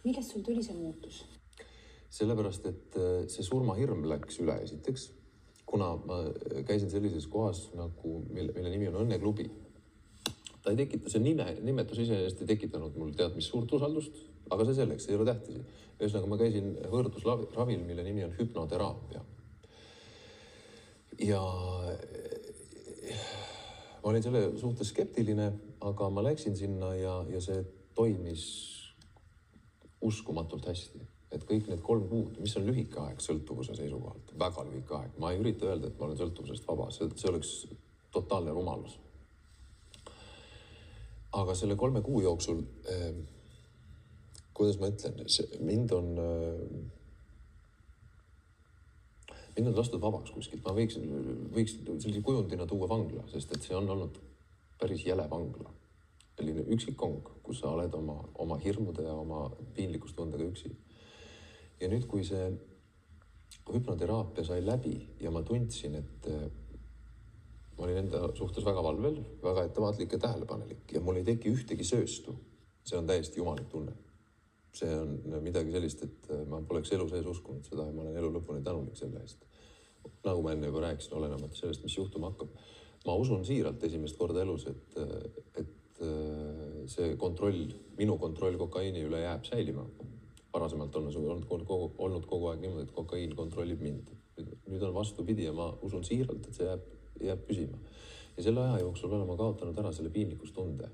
Millest sul tuli see muutus? Sellepärast, et see surmahirm läks üle esiteks, kuna ma käisin sellises kohas, nagu, mille nimi on Õnneklubi. Ta ei tekita, see nimetus iseenesest ei tekitanud mul tead mis suurt usaldust, aga see selleks, ei ole tähtis. Ühesõnaga ma käisin võrdlusravil, mille nimi on hüpnoteraapia. Ja ma olin selle suhtes skeptiline, aga ma läksin sinna ja see toimis uskumatult hästi. Et kõik need 3 kuud, mis on lühike aeg sõltuvuse seisukohalt, väga lühike aeg. Ma ei ürita öelda, et ma olen sõltuvusest vaba, see oleks totaalne rumalus. Aga selle 3 kuu jooksul, kuidas ma ütlen, mind on lastud vabaks kuskilt. Ma võiks sellise kujundina tuua vangla, sest et see on olnud päris jäle vangla. Selline üksikkong, kus sa oled oma hirmude ja oma piinlikustundega üksi. Ja nüüd, kui see hüpnoteraapia sai läbi ja ma tundsin, et ma olin enda suhtes väga valvel, väga ettevaatlik ja tähelepanelik ja mul ei teki ühtegi sööstu. See on täiesti jumalik tunne. See on midagi sellist, et ma poleks elu sees uskunud seda ja ma olen elu lõpuni tänulik selle eest. Nagu ma enne juba rääkisin, olenemata sellest, mis juhtuma hakkab. Ma usun siiralt esimest korda elus, et see minu kontroll kokaiini üle jääb säilima. Varasemalt on olnud kogu aeg niimoodi, et kokaiin kontrollib mind. Nüüd on vastupidi ja ma usun siiralt, et see jääb püsima. Ja selle aja jooksul olen ma kaotanud ära selle piinlikustunde.